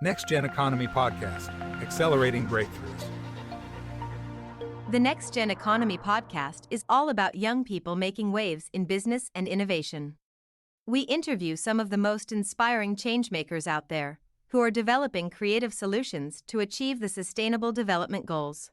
NextGen Economy Podcast, accelerating breakthroughs. The NextGen Economy podcast is all about young people making waves in business and innovation. We interview some of the most inspiring changemakers out there who are developing creative solutions to achieve the Sustainable Development Goals.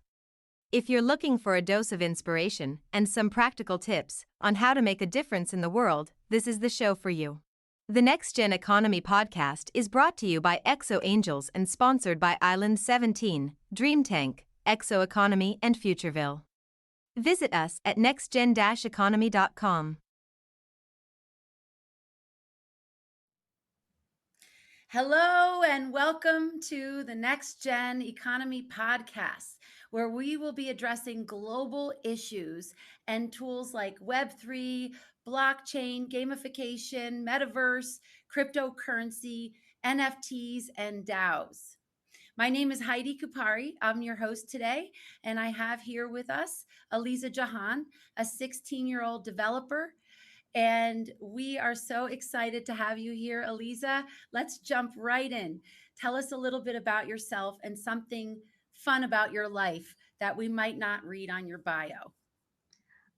If you're looking for a dose of inspiration and some practical tips on how to make a difference in the world, this is the show for you. The NextGen Economy podcast is brought to you by ExO Angels and sponsored by Island 17, Dream Tank, ExO Economy, and Futureville. Visit us at nextgen-economy.com. Hello and welcome to the NextGen Economy podcast, where we will be addressing global issues and tools like Web3, blockchain, gamification, metaverse, cryptocurrency, NFTs, and DAOs. My name is Heidi Cuppari. I'm your host today, and I have here with us Aleeza Jahan, a 16-year-old developer. And we are so excited to have you here, Aleeza. Let's jump right in. Tell us a little bit about yourself and something fun about your life that we might not read on your bio.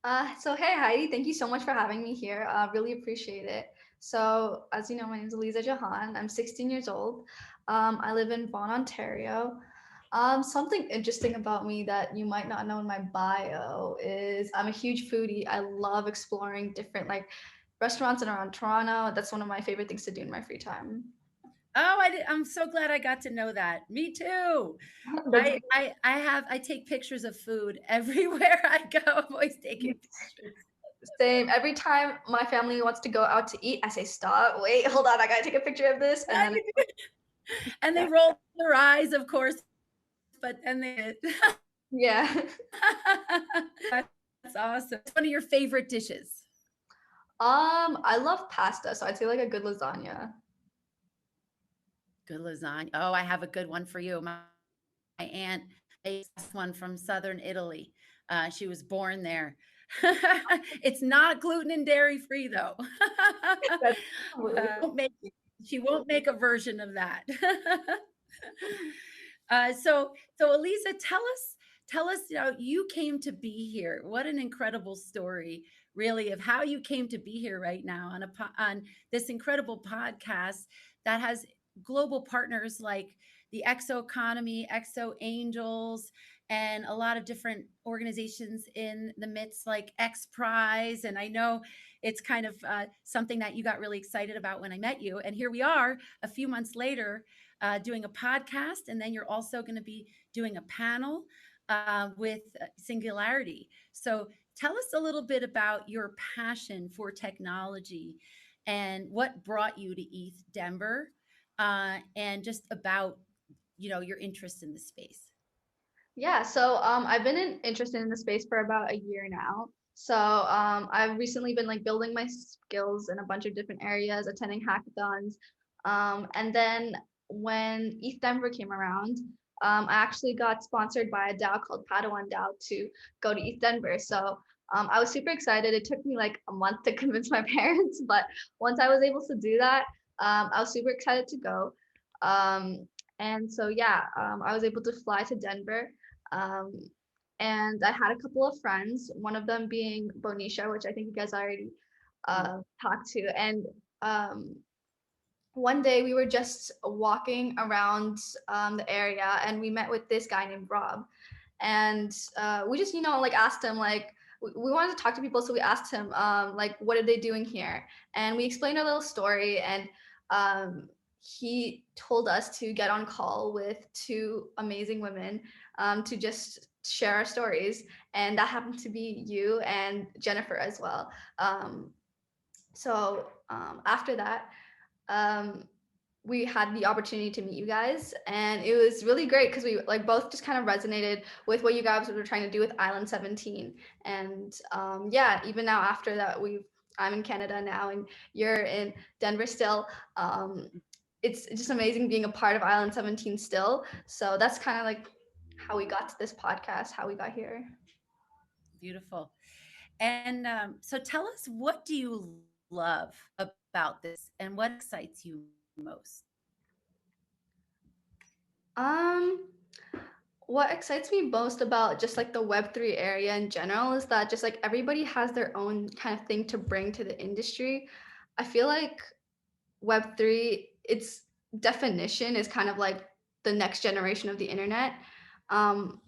Hey Heidi, thank you so much for having me here. Really appreciate it. So as you know, my name is Aleeza Jahan. I'm 16 years old. I live in Vaughan, Ontario. Something interesting about me that you might not know in my bio is I'm a huge foodie. I love exploring different restaurants in around Toronto. That's one of my favorite things to do in my free time. Oh, I'm so glad I got to know that. Me too. I take pictures of food everywhere I go. I'm always taking pictures. Same. Every time my family wants to go out to eat, I say, stop, wait, hold on, I gotta take a picture of this. And they roll their eyes, of course, but then they yeah. That's awesome. What's one of your favorite dishes? I love pasta, so I'd say like a good lasagna. Good lasagna. Oh, I have a good one for you. My aunt makes one from southern Italy. She was born there. It's not gluten and dairy free though. She won't make a version of that. So Aleeza, tell us, you came to be here. What an incredible story, really, of how you came to be here right now on this incredible podcast that has global partners like the ExO Economy, ExO Angels, and a lot of different organizations in the midst, like XPrize. And I know it's kind of something that you got really excited about when I met you. And here we are a few months later doing a podcast. And then you're also going to be doing a panel with Singularity. So tell us a little bit about your passion for technology and what brought you to ETH Denver. And just about, your interest in the space. Yeah, so I've been interested in the space for about a year now. So I've recently been building my skills in a bunch of different areas, attending hackathons. And then when ETH Denver came around, I actually got sponsored by a DAO called Padawan DAO to go to ETH Denver. So I was super excited. It took me like a month to convince my parents, but once I was able to do that, I was super excited to go. And so, yeah, I was able to fly to Denver. And I had a couple of friends, one of them being Bonisha, which I think you guys already talked to. And one day we were just walking around the area and we met with this guy named Rob. And we just, asked him, we wanted to talk to people. So we asked him, what are they doing here? And we explained our little story. And he told us to get on call with two amazing women to just share our stories. And that happened to be you and Jennifer as well. So after that, we had the opportunity to meet you guys, and it was really great because we both just kind of resonated with what you guys were trying to do with Island 17. And yeah, even now after that, I'm in Canada now and you're in Denver still. It's just amazing being a part of Island 17 still. So that's kind of how we got to this podcast, how we got here. Beautiful. And so tell us, what do you love about this and what excites you most? Um, what excites me most about just like the Web3 area in general is that just like everybody has their own kind of thing to bring to the industry. I feel like Web3, its definition is kind of like the next generation of the internet. Um,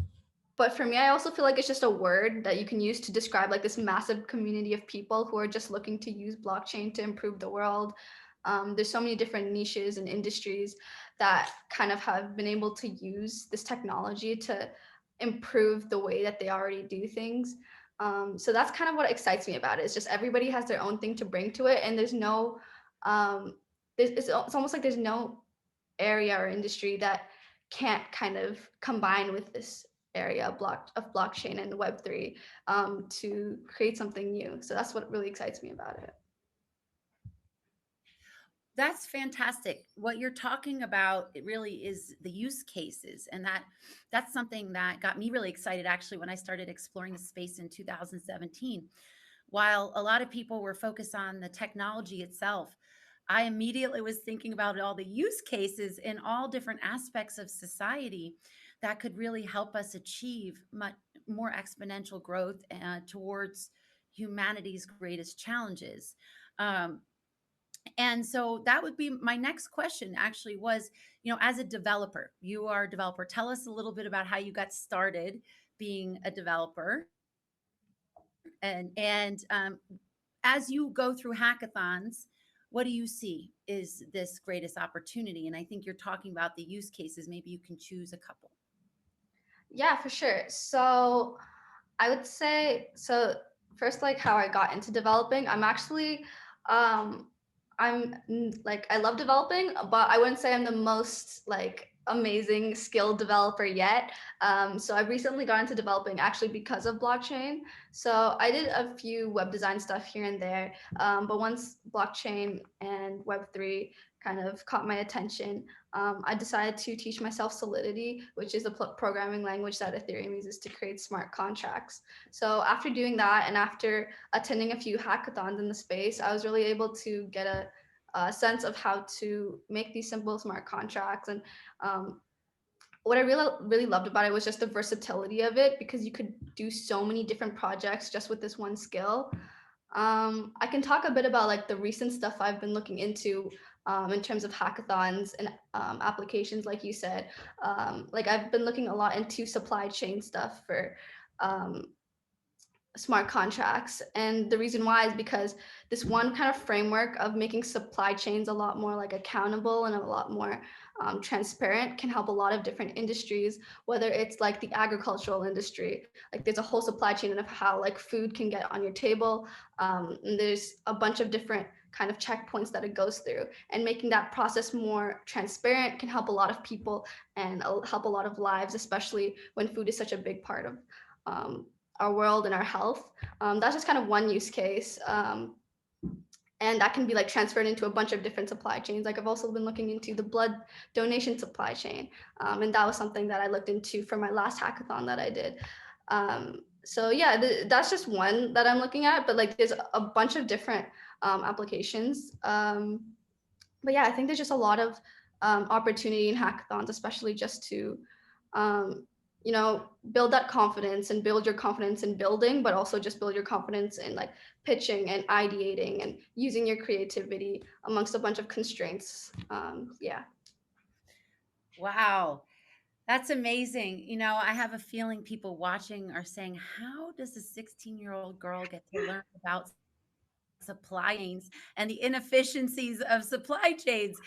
but for me, I also feel like it's just a word that you can use to describe like this massive community of people who are just looking to use blockchain to improve the world. There's so many different niches and industries that kind of have been able to use this technology to improve the way that they already do things. So that's kind of what excites me about it. It's just everybody has their own thing to bring to it, and there's no, it's almost like there's no area or industry that can't kind of combine with this area of blockchain and Web3 to create something new. So that's what really excites me about it. That's fantastic. What you're talking about, it really is the use cases. And that's something that got me really excited actually when I started exploring the space in 2017. While a lot of people were focused on the technology itself, I immediately was thinking about all the use cases in all different aspects of society that could really help us achieve much more exponential growth towards humanity's greatest challenges. Um, and so that would be my next question actually was, as a developer, you are a developer. Tell us a little bit about how you got started being a developer. And as you go through hackathons, what do you see is this greatest opportunity? And I think you're talking about the use cases. Maybe you can choose a couple. Yeah, for sure. So I would say so first like how I got into developing. Um like I love developing, but I wouldn't say I'm the most like amazing skilled developer yet. So I recently got into developing actually because of blockchain. So I did a few web design stuff here and there, but once blockchain and Web3 kind of caught my attention, I decided to teach myself Solidity, which is a programming language that Ethereum uses to create smart contracts. So after doing that and after attending a few hackathons in the space, I was really able to get a sense of how to make these simple smart contracts. And what I really loved about it was just the versatility of it because you could do so many different projects just with this one skill. I can talk a bit about like the recent stuff I've been looking into in terms of hackathons and applications, like you said. Like I've been looking a lot into supply chain stuff for um, smart contracts. And the reason why is because this one kind of framework of making supply chains a lot more like accountable and a lot more transparent can help a lot of different industries, whether it's like the agricultural industry, like there's a whole supply chain of how like food can get on your table. And there's a bunch of different kind of checkpoints that it goes through, and making that process more transparent can help a lot of people and help a lot of lives, especially when food is such a big part of um, our world and our health. That's just kind of one use case. And that can be like transferred into a bunch of different supply chains. Like I've also been looking into the blood donation supply chain. And that was something that I looked into for my last hackathon that I did. So yeah, that's just one that I'm looking at, but like there's a bunch of different applications. But yeah, I think there's just a lot of opportunity in hackathons, especially just to um, build that confidence and build your confidence in building, but also just build your confidence in like pitching and ideating and using your creativity amongst a bunch of constraints. Yeah. Wow. That's amazing. I have a feeling people watching are saying, how does a 16-year-old girl get to learn about supply chains and the inefficiencies of supply chains?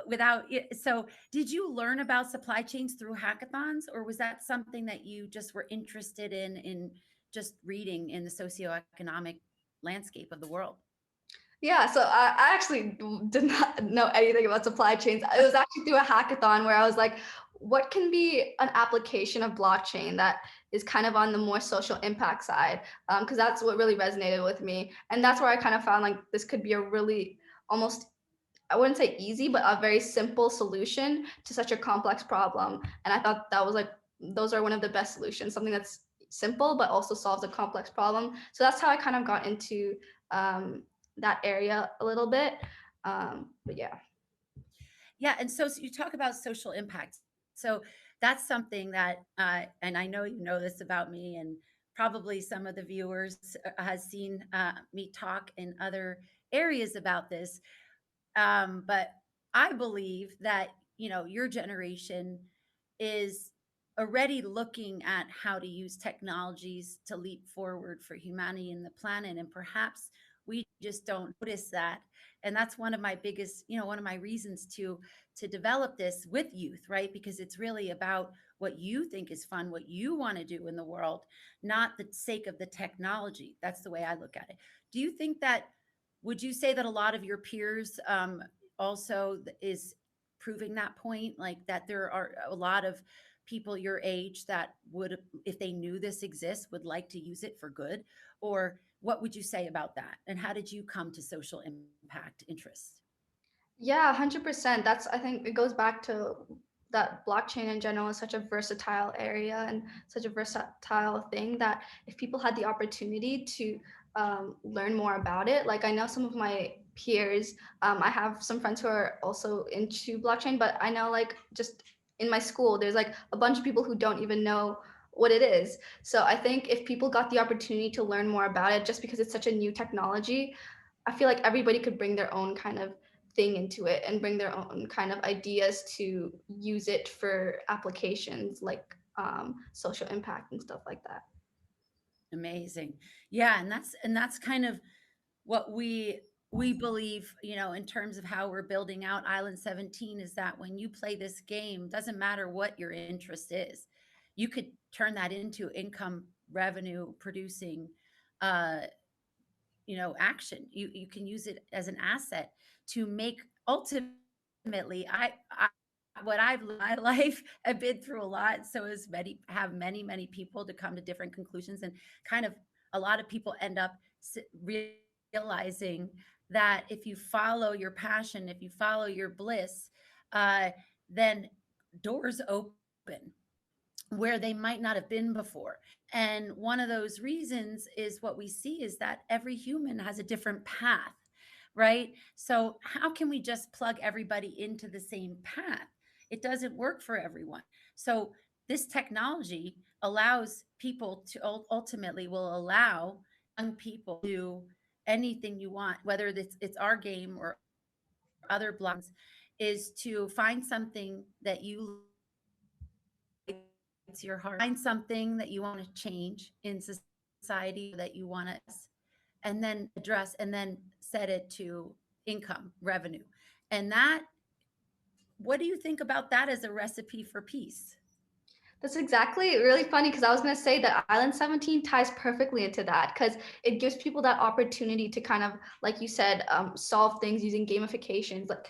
Without it. So did you learn about supply chains through hackathons, or was that something that you just were interested in just reading in the socioeconomic landscape of the world? Yeah, so I actually did not know anything about supply chains. It was actually through a hackathon where I was like, what can be an application of blockchain that is kind of on the more social impact side? Because that's what really resonated with me. And that's where I kind of found like this could be a really almost, I wouldn't say easy, but a very simple solution to such a complex problem. And I thought that was like, those are one of the best solutions, something that's simple, but also solves a complex problem. So that's how I kind of got into that area a little bit. But yeah. Yeah, and so you talk about social impact. So that's something that, and I know you know this about me, and probably some of the viewers has seen me talk in other areas about this. But I believe that, you know, your generation is already looking at how to use technologies to leap forward for humanity and the planet. And perhaps we just don't notice that. And that's one of my biggest, you know, one of my reasons to develop this with youth, right? Because it's really about what you think is fun, what you want to do in the world, not the sake of the technology. That's the way I look at it. Do you think that, would you say that a lot of your peers also is proving that point? Like that there are a lot of people your age that would, if they knew this exists, would like to use it for good? Or what would you say about that? And how did you come to social impact interests? Yeah, 100%. That's, I think it goes back to that blockchain in general is such a versatile area and such a versatile thing that if people had the opportunity to learn more about it, like I know some of my peers, I have some friends who are also into blockchain, but I know like just in my school, there's like a bunch of people who don't even know what it is. So I think if people got the opportunity to learn more about it, just because it's such a new technology, I feel like everybody could bring their own kind of thing into it and bring their own kind of ideas to use it for applications like social impact and stuff like that. Amazing. Yeah, and that's kind of what we believe, you know, in terms of how we're building out Island 17, is that when you play this game, doesn't matter what your interest is, you could turn that into income revenue producing uh you know, action. You can use it as an asset to make, ultimately, I what I've lived my life, I've been through a lot. So as many, have many people to come to different conclusions, and kind of a lot of people end up realizing that if you follow your passion, if you follow your bliss, uh, then doors open where they might not have been before. And one of those reasons is what we see is that every human has a different path, right? So, how can we just plug everybody into the same path? It doesn't work for everyone. So, this technology allows people to ultimately will allow young people to do anything you want, whether it's our game or other blogs, is to find something that you, it's your heart, find something that you want to change in society, that you want to, and then address and then set it to income revenue. And that, what do you think about that as a recipe for peace? That's exactly really funny because I was going to say that Island 17 ties perfectly into that because it gives people that opportunity to kind of, like you said, solve things using gamifications. Like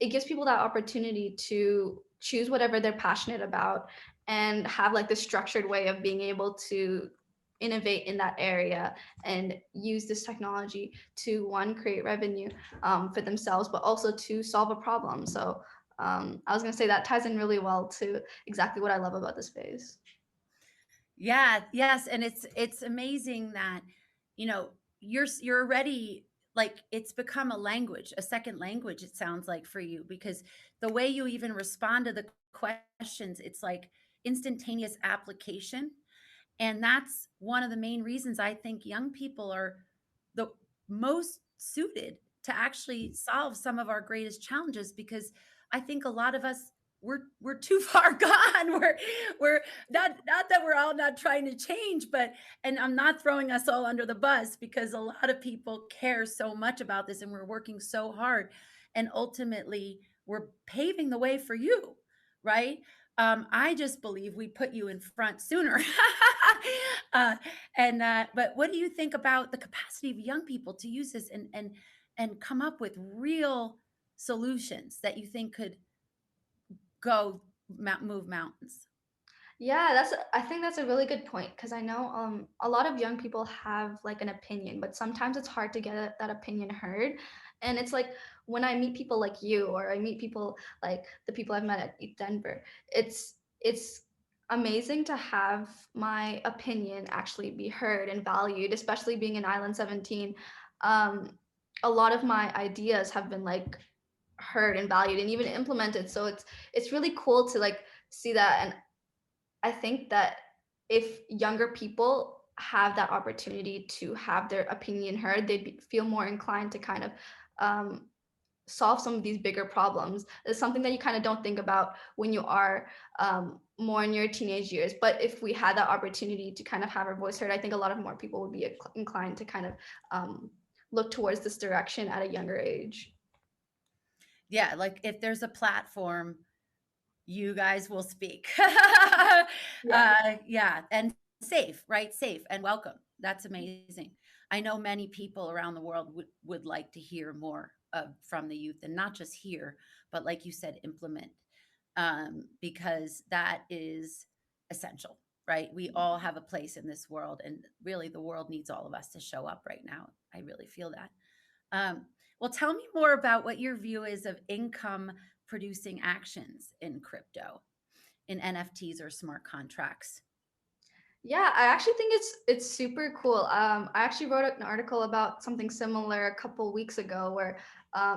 it gives people that opportunity to choose whatever they're passionate about and have like the structured way of being able to innovate in that area and use this technology to one, create revenue for themselves, but also to solve a problem. So I was going to say that ties in really well to exactly what I love about this phase. Yeah, yes, and it's amazing that, you know, you're already, like, it's become a language, a second language, it sounds like, for you, because the way you even respond to the questions, it's like instantaneous application. And that's one of the main reasons I think young people are the most suited to actually solve some of our greatest challenges, because I think a lot of us, we're too far gone. We're not that we're all not trying to change, but, and I'm not throwing us all under the bus, because a lot of people care so much about this and we're working so hard, and ultimately we're paving the way for you, right? I just believe we put you in front sooner. uh, and But what do you think about the capacity of young people to use this and come up with real solutions that you think could go move mountains? Yeah, I think that's a really good point because I know a lot of young people have like an opinion, but sometimes it's hard to get that opinion heard. And it's like when I meet people like you or I meet people like the people I've met at ETH Denver, it's amazing to have my opinion actually be heard and valued, especially being in Island 17. Um, a lot of my ideas have been like heard and valued and even implemented. So it's really cool to like see that. And I think that if younger people have that opportunity to have their opinion heard, feel more inclined to kind of um, solve some of these bigger problems. It's something that you kind of don't think about when you are more in your teenage years. But if we had that opportunity to kind of have our voice heard, I think a lot of more people would be inclined to kind of look towards this direction at a younger age. Yeah, like if there's a platform, you guys will speak. Yeah. Yeah, and safe, right? Safe and welcome. That's amazing. I know many people around the world would like to hear more from the youth, and not just hear, but like you said, implement, because that is essential, right? We all have a place in this world, and really the world needs all of us to show up right now. I really feel that. Well, tell me more about what your view is of income producing actions in crypto, in NFTs or smart contracts. Yeah, I actually think it's super cool. I actually wrote an article about something similar a couple weeks ago, where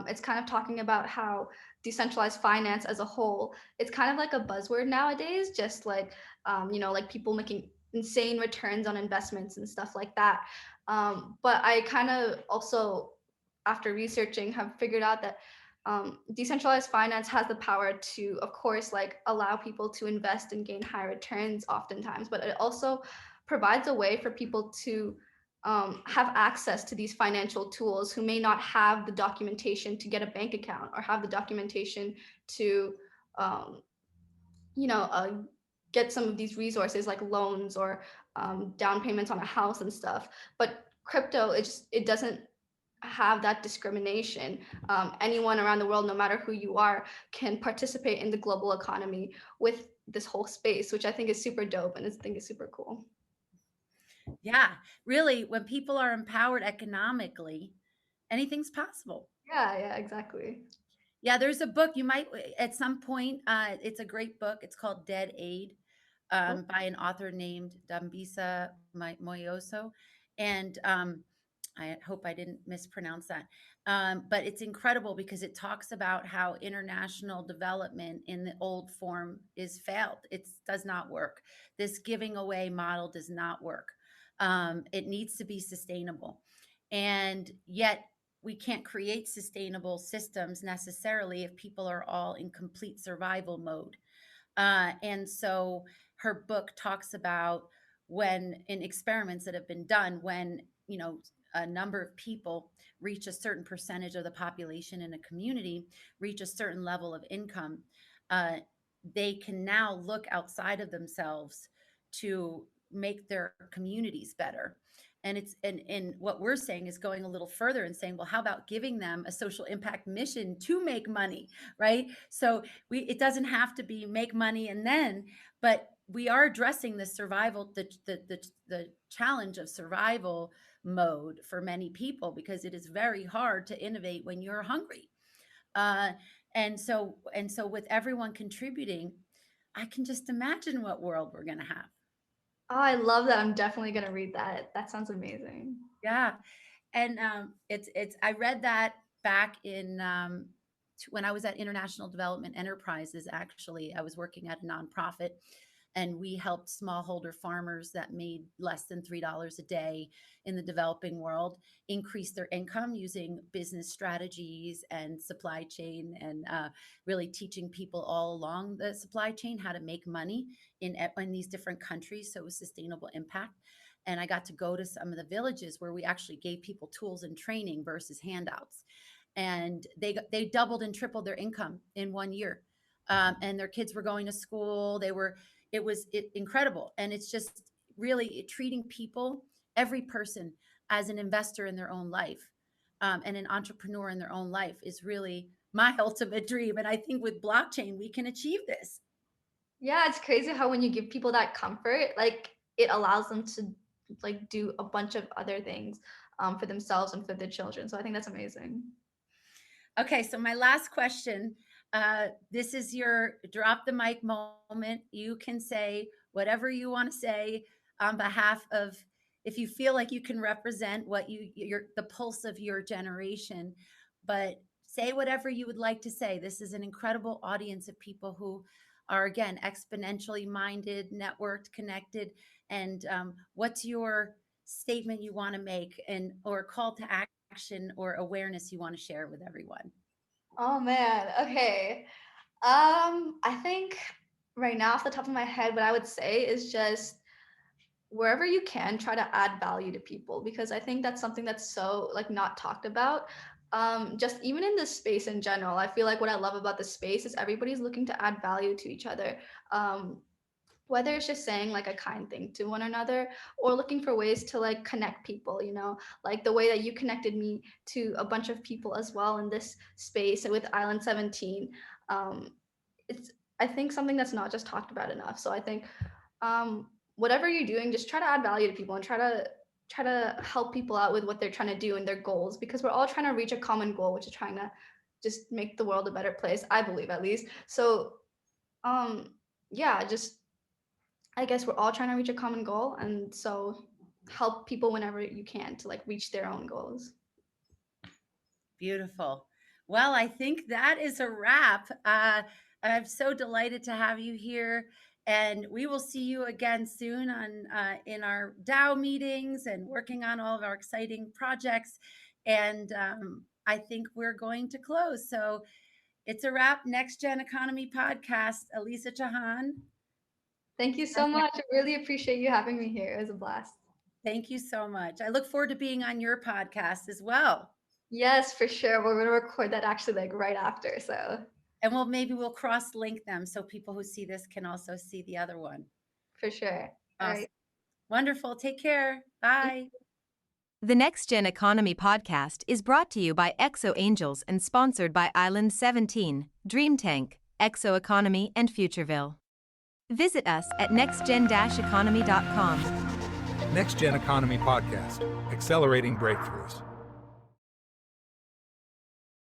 it's kind of talking about how decentralized finance as a whole, it's kind of like a buzzword nowadays, just like like people making insane returns on investments and stuff like that. But I kind of also, after researching, have figured out that decentralized finance has the power to, of course, like allow people to invest and gain high returns oftentimes, but it also provides a way for people to have access to these financial tools who may not have the documentation to get a bank account or have the documentation to, um, you know, uh, get some of these resources like loans or down payments on a house and stuff. But crypto, it doesn't have that discrimination. Anyone around the world, no matter who you are, can participate in the global economy with this whole space, which I think is super dope and I think is super cool. Yeah, really, when people are empowered economically, anything's possible. Yeah, yeah, exactly. Yeah, there's a book you might at some point. It's a great book. It's called Dead Aid, Oh, by an author named Dambisa Moyoso, and I hope I didn't mispronounce that. But it's incredible because it talks about how international development in the old form is failed. It does not work. This giving away model does not work. It needs to be sustainable, and yet we can't create sustainable systems necessarily if people are all in complete survival mode. And so her book talks about when in experiments that have been done, when, a number of people reach a certain percentage of the population in a community, reach a certain level of income, uh, they can now look outside of themselves to make their communities better. And and what we're saying is going a little further and saying, well, how about giving them a social impact mission to make money, right? So it doesn't have to be make money and then, but we are addressing the survival, the challenge of survival mode for many people, because it is very hard to innovate when you're hungry. uh, and so with everyone contributing, I can just imagine what world we're going to have. Oh, I love that. I'm definitely gonna read that. That sounds amazing. Yeah. And it's I read that back in when I was at International Development Enterprises. Actually, I was working at a nonprofit, and we helped smallholder farmers that made less than $3 a day in the developing world increase their income using business strategies and supply chain, and really teaching people all along the supply chain how to make money in these different countries, so it was sustainable impact. And I got to go to some of the villages where we actually gave people tools and training versus handouts, and they doubled and tripled their income in 1 year. And their kids were going to school. It was incredible, and it's just really treating people, every person, as an investor in their own life, and an entrepreneur in their own life is really my ultimate dream. And I think with blockchain we can achieve this. Yeah, it's crazy how when you give people that comfort, like it allows them to like do a bunch of other things for themselves and for their children. So I think that's amazing. Okay, so my last question. This is your drop the mic moment. You can say whatever you want to say on behalf of, if you feel like you can represent what the pulse of your generation, but say whatever you would like to say. This is an incredible audience of people who are, again, exponentially minded, networked, connected. And what's your statement you want to make, and or call to action or awareness you want to share with everyone? Oh man. Okay. I think right now off the top of my head, what I would say is just wherever you can try to add value to people, because I think that's something that's so like not talked about. Just even in this space in general, I feel like what I love about this space is everybody's looking to add value to each other. Whether it's just saying like a kind thing to one another or looking for ways to like connect people, like the way that you connected me to a bunch of people as well in this space with Island 17. It's, I think, something that's not just talked about enough. So I think whatever you're doing, just try to add value to people and try to help people out with what they're trying to do and their goals, because we're all trying to reach a common goal, which is trying to just make the world a better place, I believe, at least. So yeah, just I guess we're all trying to reach a common goal, and so help people whenever you can to like reach their own goals. Beautiful. Well, I think that is a wrap. I'm so delighted to have you here, and we will see you again soon on in our DAO meetings and working on all of our exciting projects. And I think we're going to close. So it's a wrap. NextGen Economy podcast. Aleeza, Jahan. Thank you so much. I really appreciate you having me here. It was a blast. Thank you so much. I look forward to being on your podcast as well. Yes, for sure. We're going to record that actually like right after. So, and maybe we'll cross link them so people who see this can also see the other one. For sure. All right. Wonderful. Take care. Bye. The NextGen Economy podcast is brought to you by ExO Angels and sponsored by Island 17, Dream Tank, ExO Economy, and Futureville. Visit us at nextgen-economy.com. NextGen Economy Podcast, accelerating breakthroughs.